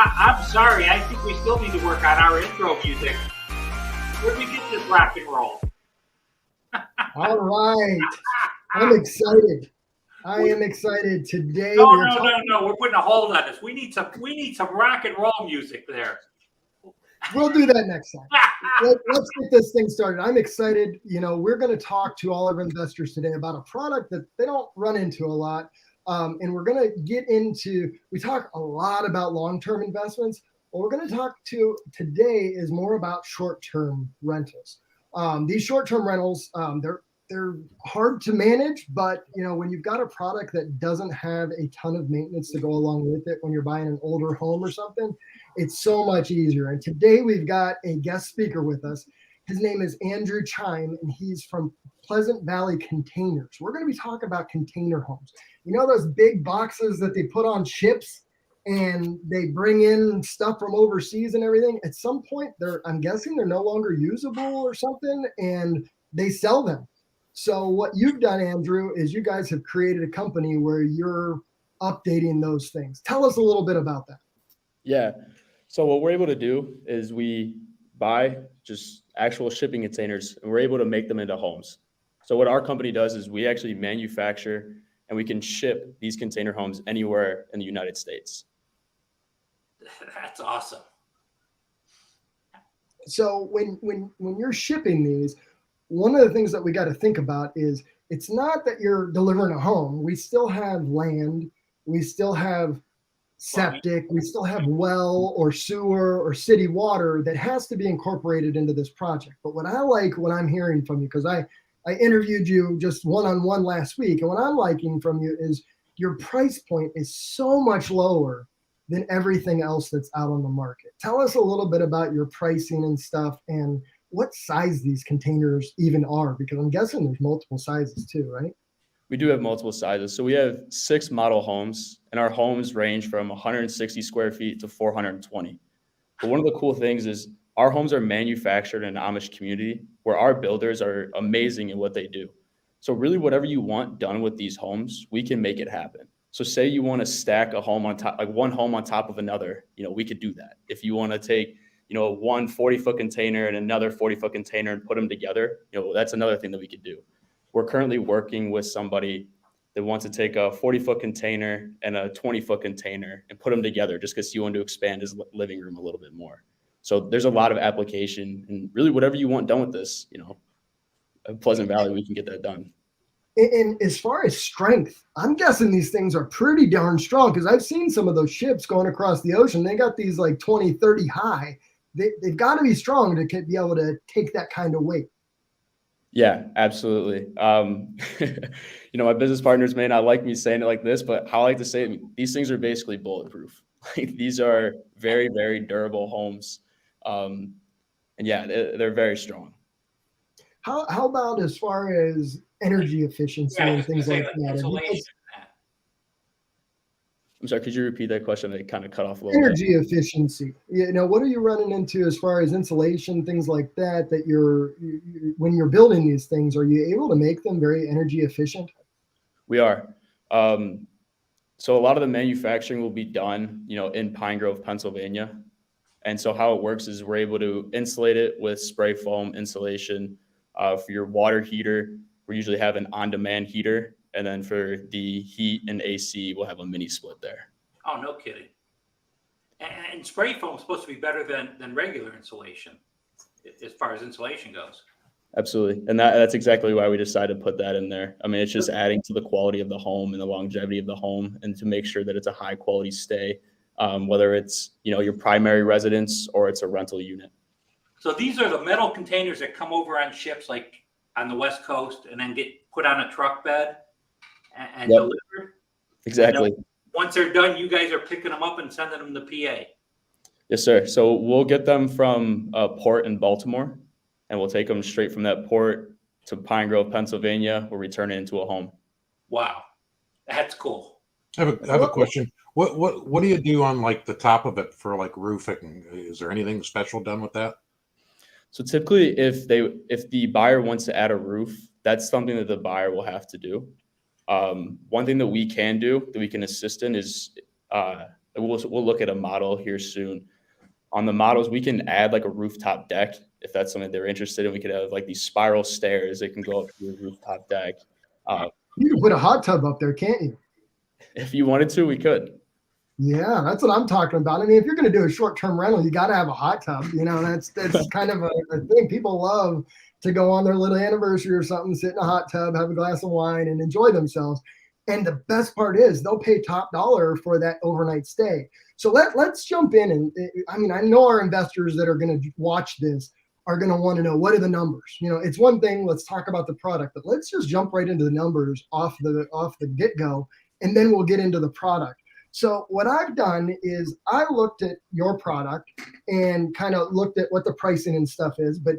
I'm sorry. I think we still need to work on our intro music. Where'd we get this rock and roll? All right. I'm excited. I am excited. Today No, we're no. We're putting a hold on this. We need some rock and roll music there. We'll do that next time. Let's get this thing started. I'm excited. We're going to talk to all of our investors today about a product that they don't run into a lot. And we're going to get into, we talk a lot about long-term investments. What we're going to talk to today is more about short-term rentals. These short-term rentals, they're hard to manage, but when you've got a product that doesn't have a ton of maintenance to go along with it, when you're buying an older home or something, it's so much easier. And today we've got a guest speaker with us. His name is Andrew Chime, and he's from Pleasant Valley Containers. We're going to be talking about container homes. You know those big boxes that they put on ships and they bring in stuff from overseas and everything? At some point, I'm guessing they're no longer usable or something, and they sell them. So what you've done, Andrew, is you guys have created a company where you're updating those things. Tell us a little bit about that. Yeah. So what we're able to do is we buy just actual shipping containers and we're able to make them into homes. So what our company does is we actually manufacture and we can ship these container homes anywhere in the United States. That's awesome. So when you're shipping these, one of the things that we got to think about is it's not that you're delivering a home. We still have land. We still have septic. We still have well or sewer or city water that has to be incorporated into this project. But what I like what I'm hearing from you, because I interviewed you just one-on-one last week, and what I'm liking from you is your price point is so much lower than everything else that's out on the market. Tell us a little bit about your pricing and stuff and what size these containers even are, because I'm guessing there's multiple sizes too, right? We do have multiple sizes. So we have 6 model homes, and our homes range from 160 square feet to 420. But one of the cool things is our homes are manufactured in an Amish community where our builders are amazing at what they do. So really whatever you want done with these homes, we can make it happen. So say you want to stack a home on top, like one home on top of another, we could do that. If you want to take one 40-foot container and another 40-foot container and put them together, that's another thing that we could do. We're currently working with somebody that wants to take a 40-foot container and a 20-foot container and put them together just because he wanted to expand his living room a little bit more. So there's a lot of application, and really whatever you want done with this, in Pleasant Valley, we can get that done. And as far as strength, I'm guessing these things are pretty darn strong, because I've seen some of those ships going across the ocean. They got these like 20, 30 high. They've got to be strong to be able to take that kind of weight. Yeah, absolutely. My business partners may not like me saying it like this, but how I like to say it, these things are basically bulletproof. Like, these are very, very durable homes. And yeah, they're very strong. How about as far as energy efficiency and things like that? I'm sorry, could you repeat that question? It kind of cut off a little bit. Energy efficiency. What are you running into as far as insulation, things like that, when you're building these things, are you able to make them very energy efficient? We are. So a lot of the manufacturing will be done, in Pine Grove, Pennsylvania. And so how it works is we're able to insulate it with spray foam insulation. For your water heater, we usually have an on-demand heater. And then for the heat and AC, we'll have a mini split there. Oh, no kidding. And spray foam is supposed to be better than regular insulation as far as insulation goes. Absolutely. And that's exactly why we decided to put that in there. I mean, it's just adding to the quality of the home and the longevity of the home, and to make sure that it's a high quality stay, whether it's, your primary residence or it's a rental unit. So these are the metal containers that come over on ships like on the West Coast and then get put on a truck bed and delivered? Exactly. And once they're done, you guys are picking them up and sending them to PA? Yes, sir. So we'll get them from a port in Baltimore, and we'll take them straight from that port to Pine Grove, Pennsylvania. We'll return it into a home. Wow. That's cool. I have a question. What do you do on like the top of it for like roofing? Is there anything special done with that? So typically if the buyer wants to add a roof, that's something that the buyer will have to do. One thing that we can do that we can assist in is We'll look at a model here soon. On the models, we can add like a rooftop deck if that's something they're interested in. We could have like these spiral stairs that can go up to the rooftop deck. You can put a hot tub up there, can't you? If you wanted to, we could. Yeah, that's what I'm talking about. I mean, if you're going to do a short-term rental, you got to have a hot tub. That's kind of a thing. People love to go on their little anniversary or something, sit in a hot tub, have a glass of wine, and enjoy themselves. And the best part is they'll pay top dollar for that overnight stay. So let's jump in. And I mean, I know our investors that are going to watch this are going to want to know, what are the numbers? It's one thing, let's talk about the product, but let's just jump right into the numbers off the get-go, and then we'll get into the product. So what I've done is I looked at your product and kind of looked at what the pricing and stuff is, but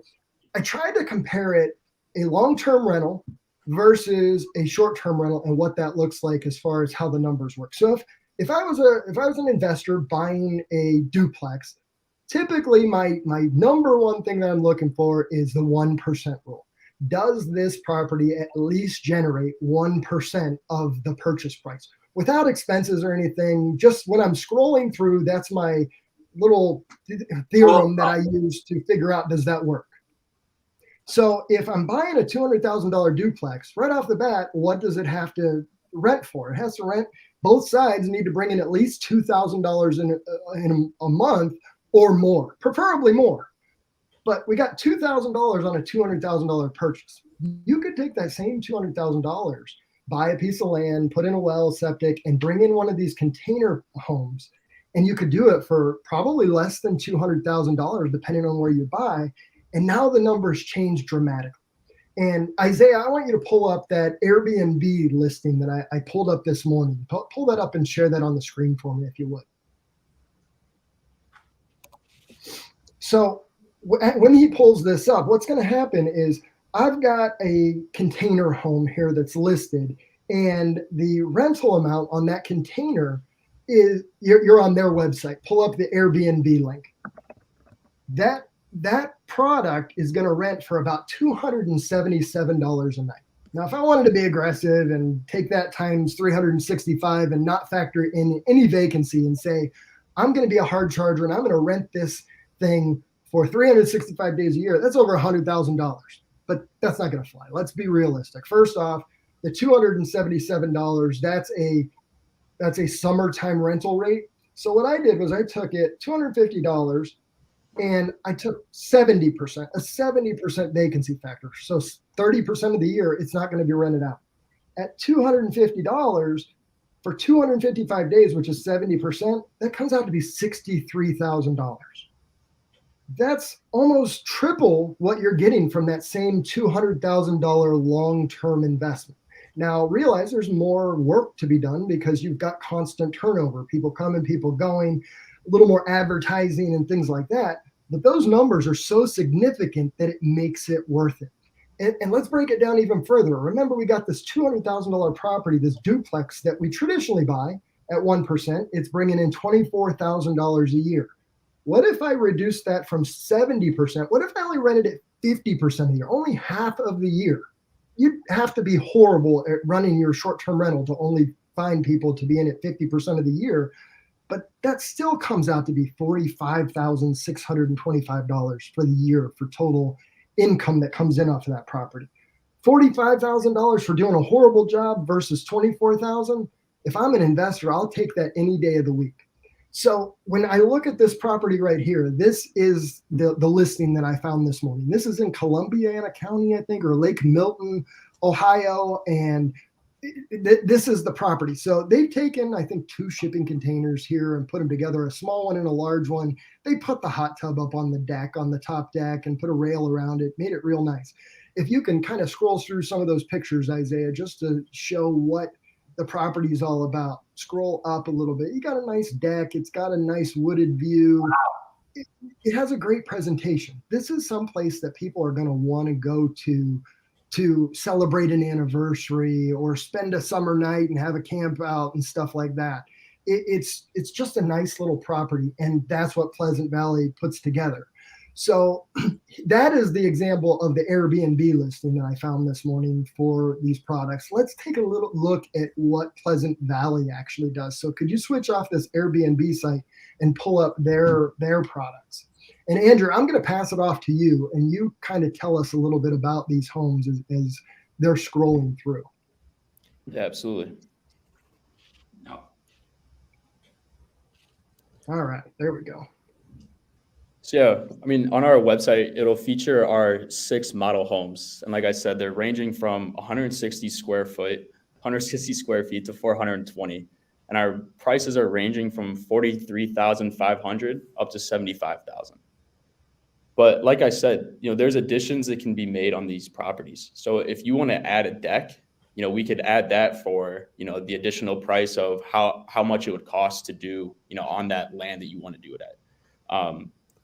I tried to compare it, a long-term rental versus a short-term rental, and what that looks like as far as how the numbers work. So if I was an investor buying a duplex, typically my number one thing that I'm looking for is the 1% rule. Does this property at least generate 1% of the purchase price without expenses or anything? Just when I'm scrolling through, that's my little theorem that I use to figure out, does that work? So if I'm buying a $200,000 duplex, right off the bat, what does it have to rent for? It has to rent, both sides need to bring in at least $2,000 in a month or more, preferably more. But we got $2,000 on a $200,000 purchase. You could take that same $200,000, buy a piece of land, put in a well, septic, and bring in one of these container homes. And you could do it for probably less than $200,000, depending on where you buy. And now the numbers change dramatically. And Isaiah, I want you to pull up that Airbnb listing that I pulled up this morning. Pull that up and share that on the screen for me, if you would. So when he pulls this up, what's going to happen is I've got a container home here that's listed, and the rental amount on that container is, you're on their website. Pull up the Airbnb link. That product is going to rent for about $277 a night. Now, if I wanted to be aggressive and take that times 365 and not factor in any vacancy and say, I'm going to be a hard charger and I'm going to rent this thing for 365 days a year, that's over $100,000. But that's not going to fly. Let's be realistic. First off, the $277, that's a summertime rental rate. So what I did was I took it $250 and I took 70%, a 70% vacancy factor. So 30% of the year, it's not going to be rented out. At $250 for 255 days, which is 70%, that comes out to be $63,000. That's almost triple what you're getting from that same $200,000 long-term investment. Now, realize there's more work to be done because you've got constant turnover, people coming, people going, a little more advertising and things like that. But those numbers are so significant that it makes it worth it. And let's break it down even further. Remember, we got this $200,000 property, this duplex that we traditionally buy at 1%. It's bringing in $24,000 a year. What if I reduce that from 70%? What if I only rented it 50% of the year, only half of the year? You'd have to be horrible at running your short-term rental to only find people to be in it 50% of the year. But that still comes out to be $45,625 for the year for total income that comes in off of that property. $45,000 for doing a horrible job versus $24,000. If I'm an investor, I'll take that any day of the week. So when I look at this property right here, this is the listing that I found this morning. This is in Columbiana County, I think, or Lake Milton, Ohio, and this is the property. So they've taken, I think, 2 shipping containers here and put them together, a small one and a large one. They put the hot tub up on the deck, on the top deck, and put a rail around it, made it real nice. If you can kind of scroll through some of those pictures, Isaiah, just to show what the property is all about. Scroll up a little bit. You got a nice deck. It's got a nice wooded view. Wow. It has a great presentation. This is someplace that people are going to want to go to celebrate an anniversary or spend a summer night and have a camp out and stuff like that. It's just a nice little property, and that's what Pleasant Valley puts together. So that is the example of the Airbnb listing that I found this morning for these products. Let's take a little look at what Pleasant Valley actually does. So could you switch off this Airbnb site and pull up their products? And Andrew, I'm going to pass it off to you, and you kind of tell us a little bit about these homes as they're scrolling through. Yeah, absolutely. No. All right, there we go. So yeah, I mean, on our website, it'll feature our 6 model homes. And like I said, they're ranging from 160 square feet to 420. And our prices are ranging from 43,500 up to 75,000. But like I said, there's additions that can be made on these properties. So if you want to add a deck, we could add that for, the additional price of how much it would cost to do, on that land that you want to do it at.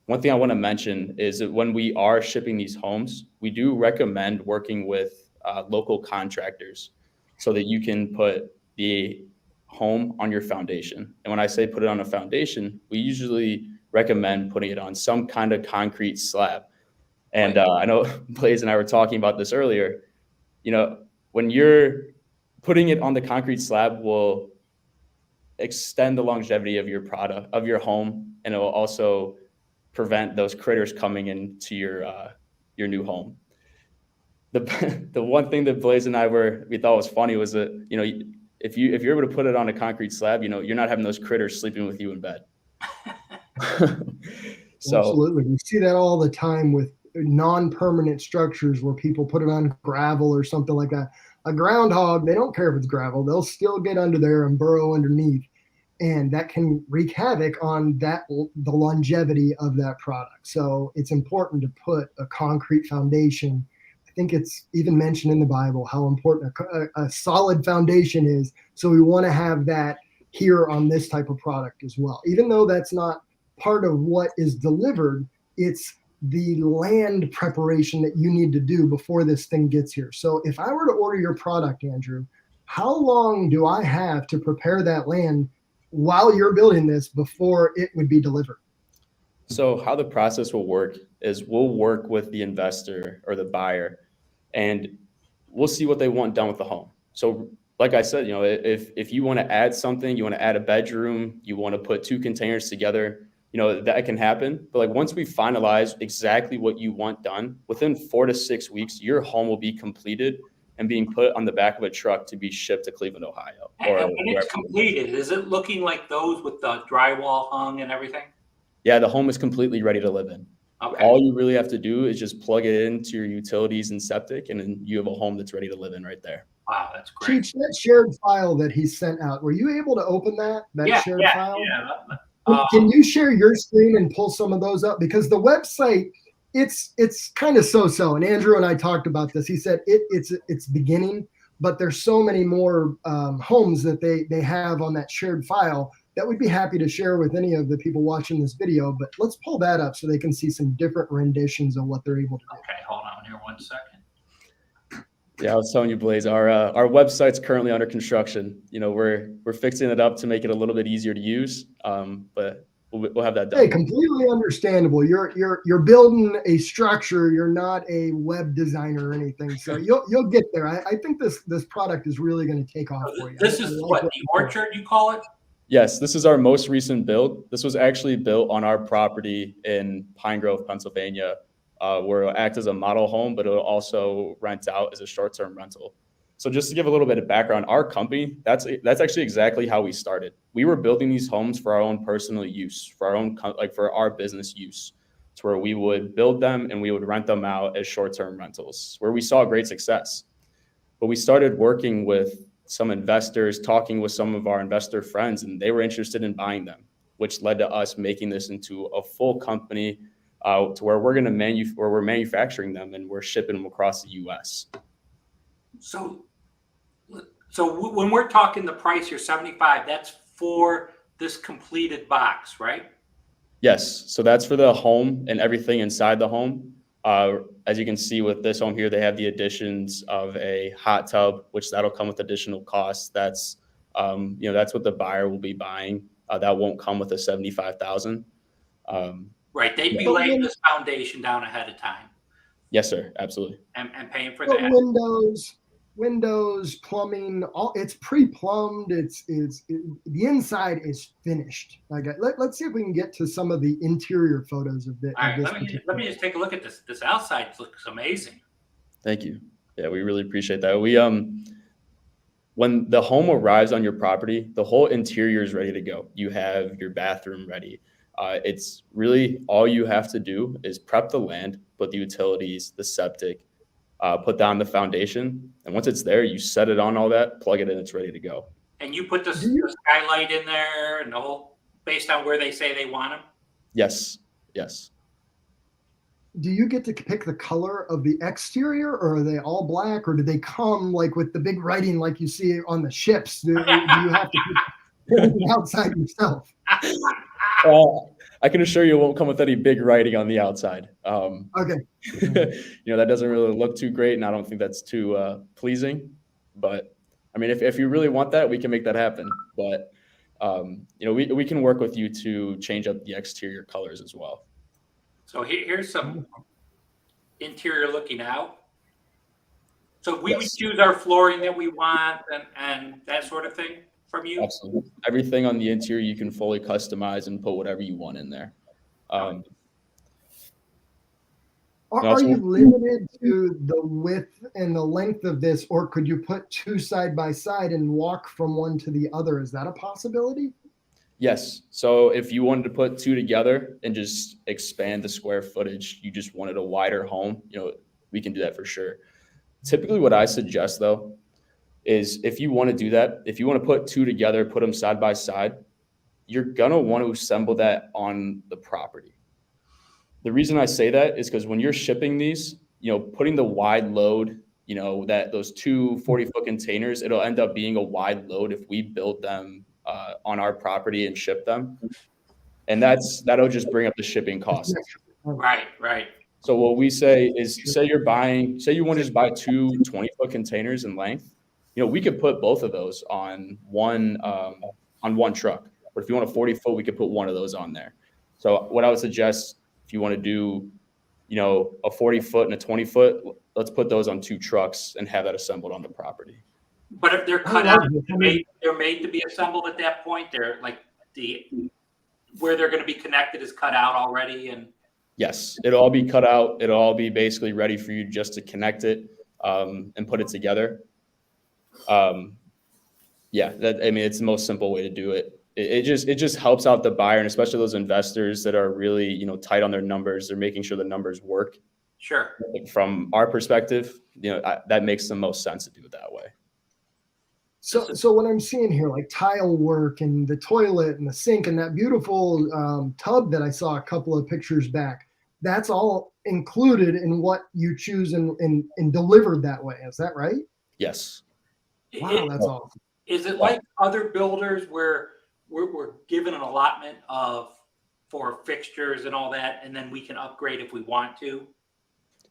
One thing I want to mention is that when we are shipping these homes, we do recommend working with local contractors so that you can put the home on your foundation. And when I say put it on a foundation, we usually recommend putting it on some kind of concrete slab. And I know Blaze and I were talking about this earlier. When you're putting it on the concrete slab will extend the longevity of your product, of your home, and it will also prevent those critters coming into your new home. The one thing that Blaze and we thought was funny was that if you're able to put it on a concrete slab, you're not having those critters sleeping with you in bed. So absolutely, we see that all the time with non-permanent structures where people put it on gravel or something like that. A groundhog, they don't care if it's gravel; they'll still get under there and burrow underneath. And that can wreak havoc on the longevity of that product. So it's important to put a concrete foundation. I think it's even mentioned in the Bible how important a solid foundation is. So we want to have that here on this type of product as well. Even though that's not part of what is delivered, it's the land preparation that you need to do before this thing gets here. So if I were to order your product, Andrew, how long do I have to prepare that land while you're building this before it would be delivered? So how the process will work is we'll work with the investor or the buyer, and we'll see what they want done with the home. So like I said, if you want to add something, you want to add a bedroom, you want to put 2 containers together, that can happen. But like once we finalize exactly what you want done, within 4 to 6 weeks, your home will be completed and being put on the back of a truck to be shipped to Cleveland, Ohio. And when it's completed, is it looking like those with the drywall hung and everything? Yeah, the home is completely ready to live in. Okay. All you really have to do is just plug it into your utilities and septic, and then you have a home that's ready to live in right there. Wow, that's great. Cheech, that shared file that he sent out, were you able to open that shared file? Yeah. Can you share your screen and pull some of those up? Because the website, it's kind of so-so. And Andrew and I talked about this. He said it's beginning, but there's so many more homes that they have on that shared file that we'd be happy to share with any of the people watching this video. But let's pull that up so they can see some different renditions of what they're able to do. Okay, hold on here 1 second. Yeah, I was telling you, Blaze, our website's currently under construction. We're fixing it up to make it a little bit easier to use, but we'll have that done. Hey, completely understandable. You're building a structure. You're not a web designer or anything, so you'll get there. I think this product is really going to take off for you. This is what the orchard you call it? Yes, this is our most recent build. This was actually built on our property in Pine Grove, Pennsylvania, where it'll act as a model home, but it'll also rent out as a short-term rental. So just to give a little bit of background, our company, that's actually exactly how we started. We were building these homes for our own personal use, for our business use. It's where we would build them and we would rent them out as short-term rentals, where we saw great success. But we started working with some investors, talking with some of our investor friends, and they were interested in buying them, which led to us making this into a full company to where we're manufacturing them and we're shipping them across the U.S. So when we're talking the price here, 75, that's for this completed box, right? Yes. So that's for the home and everything inside the home. As you can see with this home here, they have the additions of a hot tub, which that'll come with additional costs. That's what the buyer will be buying. That won't come with a $75,000. Right. They'd be Yeah. laying this foundation down ahead of time Yes, sir. Absolutely. and paying for But that. windows, plumbing, all it's pre-plumbed. The inside is finished. Let's see if we can get to some of the interior photos of All right, this let me particular. just take a look at this. This outside looks amazing. Thank you. Yeah, we really appreciate that. We when the home arrives on your property, the whole interior is ready to go. You have your bathroom ready. It's really all you have to do is prep the land, put the utilities, the septic, put down the foundation, and once it's there, you set it on all that, plug it in, it's ready to go. And you put the skylight in there and the whole based on where they say they want them. Yes. Yes. Do you get to pick the color of the exterior, or are they all black, or do they come like with the big writing like you see on the ships? Do you have to pick the outside yourself? I can assure you it won't come with any big writing on the outside. Okay. That doesn't really look too great, and I don't think that's too pleasing. But I mean, if you really want that, we can make that happen. But we can work with you to change up the exterior colors as well. So here's some interior looking out. So we would choose our flooring that we want and that sort of thing from you? Absolutely. Everything on the interior you can fully customize and put whatever you want in there. Are you limited to the width and the length of this, or could you put two side by side and walk from one to the other? Is that a possibility? Yes. So if you wanted to put two together and just expand the square footage, you just wanted a wider home, we can do that for sure. Typically what I suggest though, is if you want to do that, if you want to put two together, put them side by side, you're going to want to assemble that on the property. The reason I say that is because when you're shipping these, putting the wide load, those two 40-foot containers, it'll end up being a wide load if we build them on our property and ship them. And that'll just bring up the shipping costs. Right. So what we say is, say you want to just buy two 20-foot containers in length, we could put both of those on one truck. But if you want a 40-foot, we could put one of those on there. So what I would suggest, if you want to do, a 40-foot and a 20-foot, let's put those on two trucks and have that assembled on the property. But if they're cut out, they're made to be assembled at that point. They're like where they're going to be connected is cut out already. And yes, it'll all be cut out. It'll all be basically ready for you just to connect it and put it together. It's the most simple way to do it. It just helps out the buyer, and especially those investors that are really, tight on their numbers. They're making sure the numbers work. Sure. From our perspective, that makes the most sense to do it that way. So what I'm seeing here, like tile work and the toilet and the sink and that beautiful tub that I saw a couple of pictures back, that's all included in what you choose and delivered that way. Is that right? Yes. Wow, that's awesome. Is it like other builders where we're given an allotment for fixtures and all that, and then we can upgrade if we want to?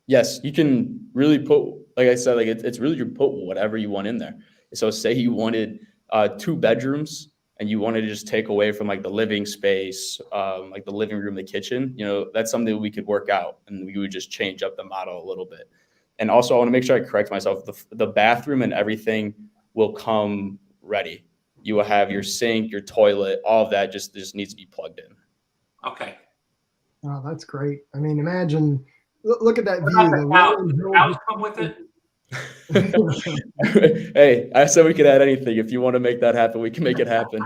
Yes, you can really put, like I said, it's really you put whatever you want in there. So say you wanted 2 bedrooms and you wanted to just take away from like the living space, like the living room, the kitchen, that's something that we could work out, and we would just change up the model a little bit. And also I want to make sure I correct myself. The bathroom and everything will come ready. You will have your sink, your toilet, all of that just needs to be plugged in. Okay. Oh, that's great. I mean, imagine, look at that What view. about the cows come with it? Hey, I said we could add anything. If you want to make that happen, we can make it happen.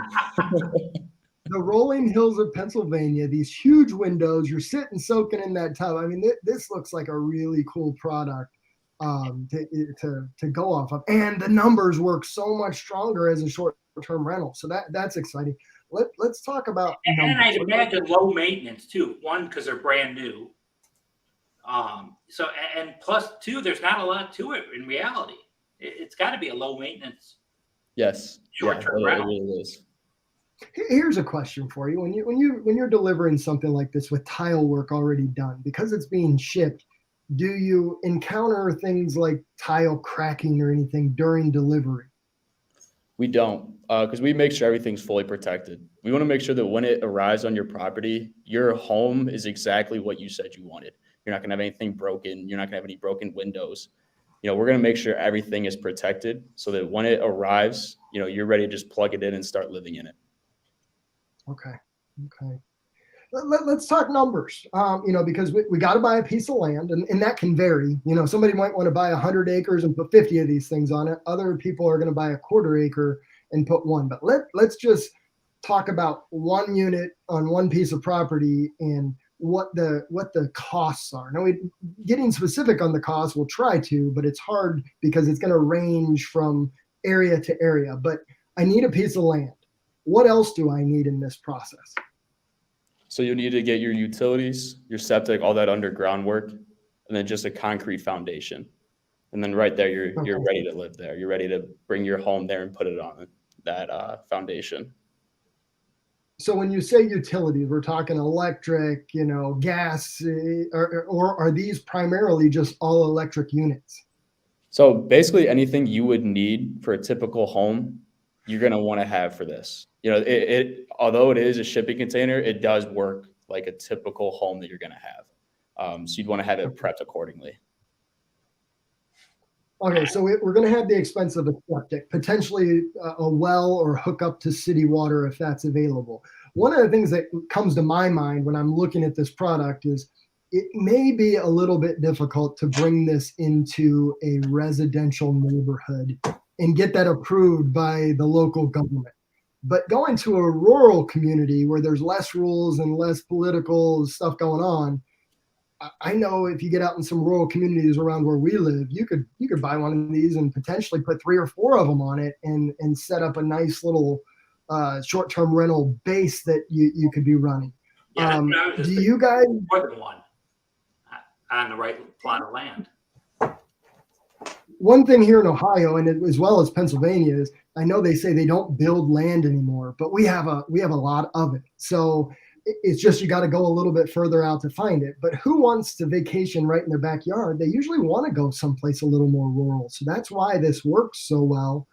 The rolling hills of Pennsylvania, these huge windows, you're sitting soaking in that tub. I mean, this looks like a really cool product to go off of. And the numbers work so much stronger as a short-term rental. So that's exciting. Let's talk about numbers. And I'd imagine low maintenance too. One, because they're brand new. So, and plus 2, there's not a lot to it in reality. It's got to be a low maintenance. Yes. Short-term rental. It really is. Here's a question for you. When you're delivering something like this with tile work already done, because it's being shipped, do you encounter things like tile cracking or anything during delivery? We don't, because we make sure everything's fully protected. We want to make sure that when it arrives on your property, your home is exactly what you said you wanted. You're not going to have anything broken. You're not going to have any broken windows. We're going to make sure everything is protected so that when it arrives, you're ready to just plug it in and start living in it. Okay. Okay. Let's talk numbers, because we got to buy a piece of land, and that can vary. Somebody might want to buy 100 acres and put 50 of these things on it. Other people are going to buy a quarter acre and put one. But let's just talk about one unit on one piece of property and what the costs are. Now, getting specific on the cost, we'll try to, but it's hard because it's going to range from area to area. But I need a piece of land. What else do I need in this process? So you need to get your utilities, your septic, all that underground work, and then just a concrete foundation. And then right there, you're ready to live there. You're ready to bring your home there and put it on that foundation. So when you say utilities, we're talking electric, gas, or are these primarily just all electric units? So basically anything you would need for a typical home, you're going to want to have for this. Although it is a shipping container, it does work like a typical home that you're going to have. So you'd want to have it prepped accordingly. Okay, so we're going to have the expense of a septic, potentially a well or hook up to city water if that's available. One of the things that comes to my mind when I'm looking at this product is it may be a little bit difficult to bring this into a residential neighborhood and get that approved by the local government. But going to a rural community where there's less rules and less political stuff going on, I know if you get out in some rural communities around where we live, you could buy one of these and potentially put 3 or 4 of them on it and set up a nice little short-term rental base that you could be running. Yeah, do you guys more than one on the right plot of land? One thing here in Ohio and as well as Pennsylvania is I know they say they don't build land anymore, but we have a lot of it. So it's just you got to go a little bit further out to find it. But who wants to vacation right in their backyard? They usually want to go someplace a little more rural. So that's why this works so well.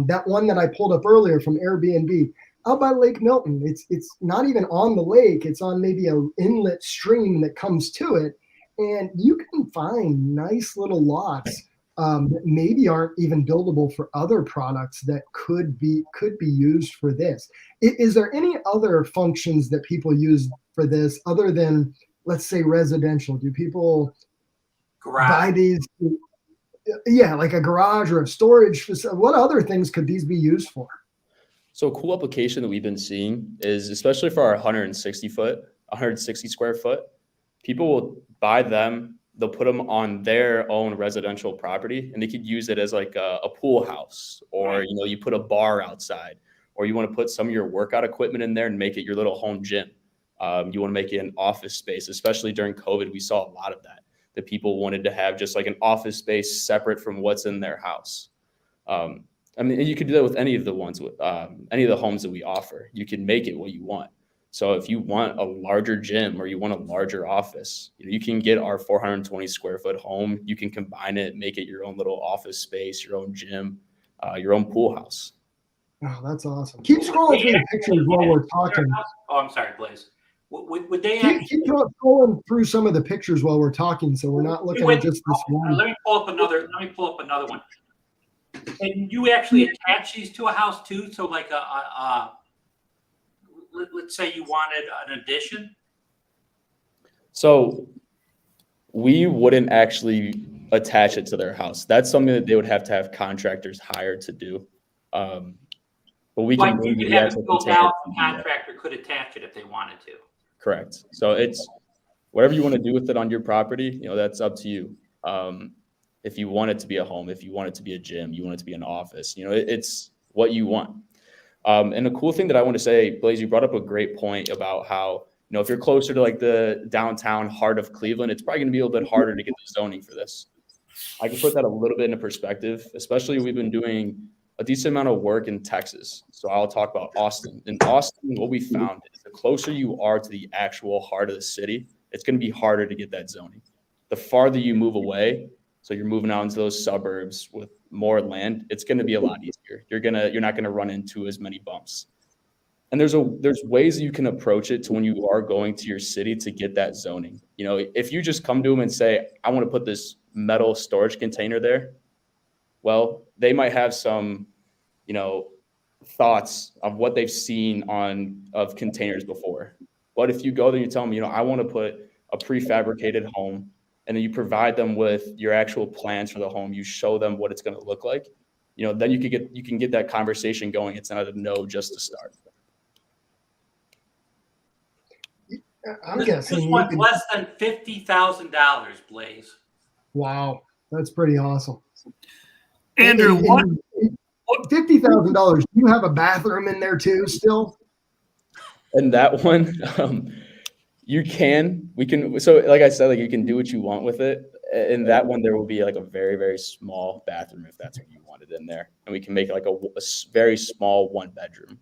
That one that I pulled up earlier from Airbnb out by Lake Milton, it's not even on the lake. It's on maybe an inlet stream that comes to it. And you can find nice little lots that maybe aren't even buildable for other products that could be used for this. Is there any other functions that people use for this other than, let's say, residential? Do people buy these? Yeah, like a garage or a storage facility. What other things could these be used for? So a cool application that we've been seeing is, especially for our 160 square foot, people will buy them. They'll put them on their own residential property, and they could use it as like a pool house, or you put a bar outside, or you want to put some of your workout equipment in there and make it your little home gym. You want to make it an office space, especially during COVID. We saw a lot of that people wanted to have just like an office space separate from what's in their house. You could do that with any of the ones with any of the homes that we offer. You can make it what you want. So if you want a larger gym or you want a larger office, you can get our 420 square foot home. You can combine it, make it your own little office space, your own gym, your own pool house. Oh, that's awesome. Keep scrolling through the pictures while we're talking. Oh, I'm sorry, Blaze. Would they keep scrolling through some of the pictures while we're talking, so we're not looking at just this one. Let me pull up another one. And you actually attach these to a house too? So like let's say you wanted an addition. So we wouldn't actually attach it to their house. That's something that they would have to have contractors hired to do. But we can bring the actual container. The contractor could attach it if they wanted to. Correct. So it's whatever you want to do with it on your property, that's up to you. If you want it to be a home, if you want it to be a gym, you want it to be an office, it's what you want. And the cool thing that I want to say, Blaze, you brought up a great point about how, if you're closer to like the downtown heart of Cleveland, it's probably going to be a little bit harder to get the zoning for this. I can put that a little bit into perspective, especially we've been doing a decent amount of work in Texas. So I'll talk about Austin. In Austin, what we found is the closer you are to the actual heart of the city, it's going to be harder to get that zoning. The farther you move away, So you're moving out into those suburbs with more land. It's going to be a lot easier. You're not going to run into as many bumps. And there's ways you can approach it to when you are going to your city to get that zoning. If you just come to them and say, I want to put this metal storage container there, well, they might have some, thoughts of what they've seen of containers before. But if you go there and you tell them, I want to put a prefabricated home, and then you provide them with your actual plans for the home, you show them what it's going to look like, then you can get that conversation going. It's not a no just to start. I'm This guessing one's less than $50,000, Blaze. Wow, that's pretty awesome. Andrew, what $50,000? Do you have a bathroom in there too still? And that one, we can. So like I said, you can do what you want with it. In that one, there will be a very, very small bathroom if that's what you wanted in there. And we can make a very small 1-bedroom.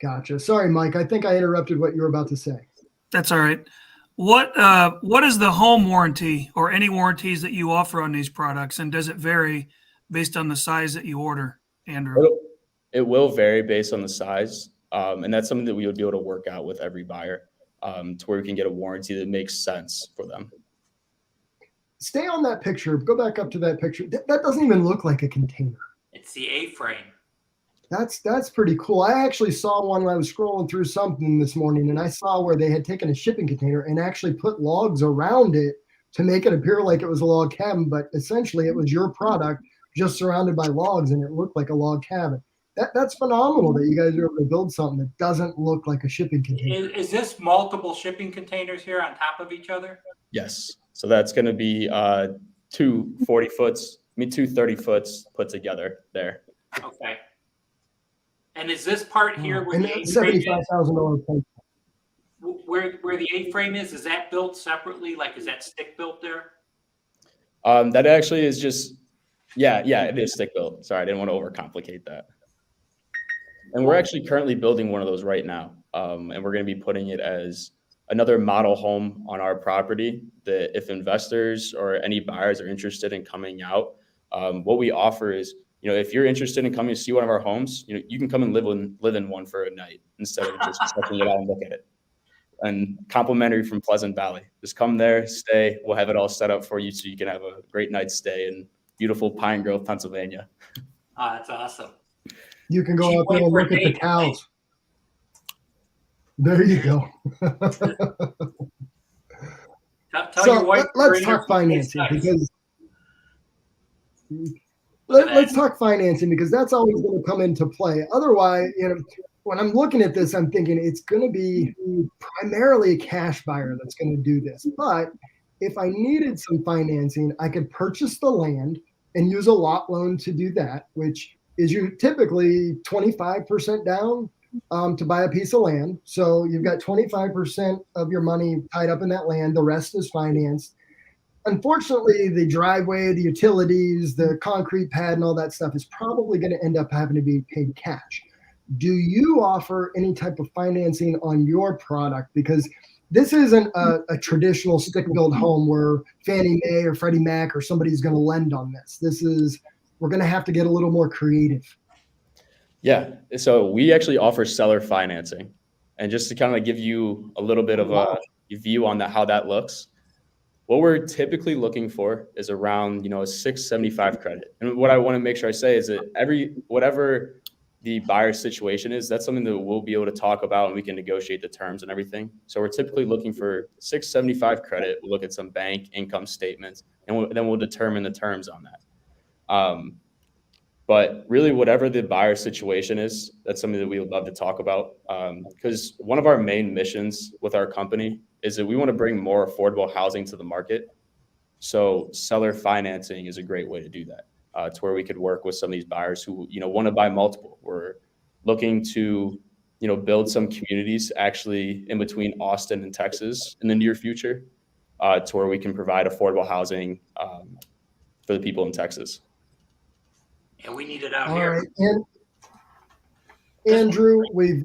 Gotcha. Sorry, Mike. I think I interrupted what you were about to say. That's all right. What is the home warranty or any warranties that you offer on these products? And does it vary based on the size that you order, Andrew? It will vary based on the size. And that's something that we would be able to work out with every buyer to where we can get a warranty that makes sense for them. Stay on that picture. Go back up to that picture. That doesn't even look like a container. It's the A-frame. That's pretty cool. I actually saw one when I was scrolling through something this morning, and I saw where they had taken a shipping container and actually put logs around it to make it appear like it was a log cabin, but essentially it was your product just surrounded by logs, and it looked like a log cabin. That's phenomenal that you guys are able to build something that doesn't look like a shipping container. Is this multiple shipping containers here on top of each other? Yes. So that's going to be two 30-foots put together there. Okay. And is this part here where And the that's A-frame is, $75,000 price. where the A-frame is that built separately? Is that stick built there? That actually is just, yeah, it is stick built. Sorry, I didn't want to overcomplicate that. And we're actually currently building one of those right now. And we're going to be putting it as another model home on our property that if investors or any buyers are interested in coming out, what we offer is, if you're interested in coming to see one of our homes, you can come and live in one for a night instead of just checking it out and look at it. And complimentary from Pleasant Valley. Just come there, stay. We'll have it all set up for you so you can have a great night's stay in beautiful Pine Grove, Pennsylvania. Oh, that's awesome. You can go out there and look at the cows. There you go. Tell So your wife let's talk financing because let's talk financing because that's always going to come into play. Otherwise, when I'm looking at this, I'm thinking it's going to be primarily a cash buyer that's going to do this. But if I needed some financing, I could purchase the land and use a lot loan to do that, which is typically 25% down to buy a piece of land. So you've got 25% of your money tied up in that land. The rest is financed. Unfortunately, the driveway, the utilities, the concrete pad, and all that stuff is probably going to end up having to be paid cash. Do you offer any type of financing on your product? Because this isn't a traditional stick-built home where Fannie Mae or Freddie Mac or somebody's going to lend on this. We're going to have to get a little more creative. Yeah. So we actually offer seller financing. And just to kind of give you a little bit of a view on how that looks, what we're typically looking for is around, a 675 credit. And what I want to make sure I say is that whatever the buyer's situation is, that's something that we'll be able to talk about and we can negotiate the terms and everything. So we're typically looking for 675 credit. We'll look at some bank income statements and then we'll determine the terms on that. But really, whatever the buyer situation is, that's something that we would love to talk about. Because one of our main missions with our company is that we want to bring more affordable housing to the market. So seller financing is a great way to do that. To where we could work with some of these buyers who, want to buy multiple. We're looking to, build some communities actually in between Austin and Texas in the near future, to where we can provide affordable housing for the people in Texas. Yeah, we need it out All here. right. And Andrew, we've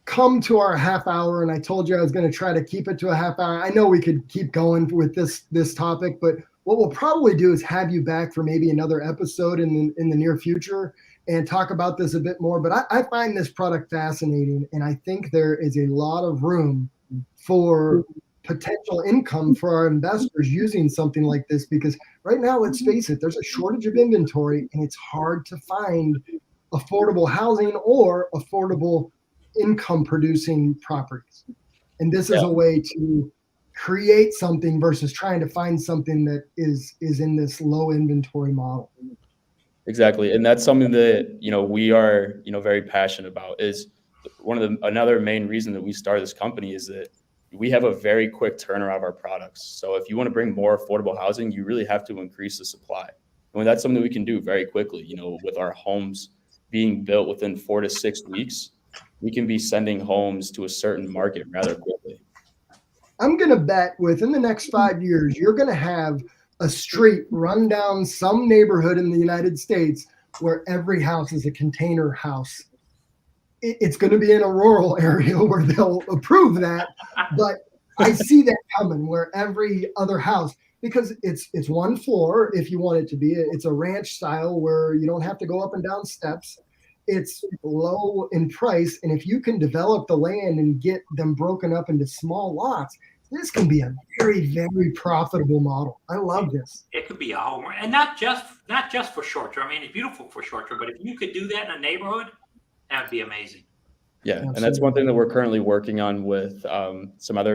come to our half hour, and I told you I was going to try to keep it to a half hour. I know we could keep going with this topic, but what we'll probably do is have you back for maybe another episode in the near future and talk about this a bit more. But I find this product fascinating, and I think there is a lot of room for potential income for our investors using something like this, because right now, let's face it, there's a shortage of inventory and it's hard to find affordable housing or affordable income producing properties. And this is a way to create something versus trying to find something that is in this low inventory model. Exactly. And that's something that, we are, very passionate about. Is another main reason that we started this company is that we have a very quick turnaround of our products. So if you want to bring more affordable housing, you really have to increase the supply. And that's something we can do very quickly. With our homes being built within 4 to 6 weeks, we can be sending homes to a certain market rather quickly. I'm going to bet within the next 5 years, you're going to have a street run down some neighborhood in the United States where every house is a container house. It's going to be in a rural area where they'll approve that, but I see that coming where every other house, because it's one floor if you want it to be. It's a ranch style where you don't have to go up and down steps. It's low in price, and if you can develop the land and get them broken up into small lots, this can be a very, very profitable model. I love this. It could be a home, and not just for short term. I mean, it's beautiful for short term, but if you could do that in a neighborhood, that would be amazing. Yeah, absolutely. And that's one thing that we're currently working on with some other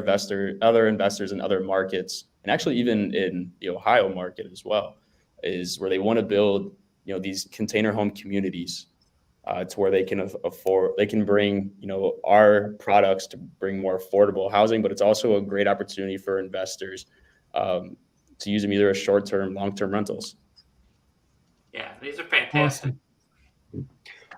investors in other markets, and actually even in the Ohio market as well, is where they want to build these container home communities to where they can bring our products to bring more affordable housing, but it's also a great opportunity for investors to use them either as short-term, long-term rentals. Yeah, these are fantastic. Awesome.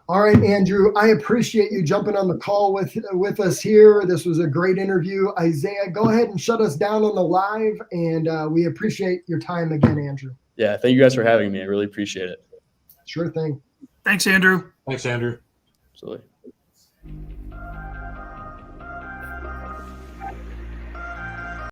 All right, Andrew, I appreciate you jumping on the call with us here. This was a great interview. Isaiah, go ahead and shut us down on the live, and we appreciate your time again, Andrew. Yeah, thank you guys for having me. I really appreciate it. Sure thing. Thanks, Andrew. Thanks, Andrew. Absolutely.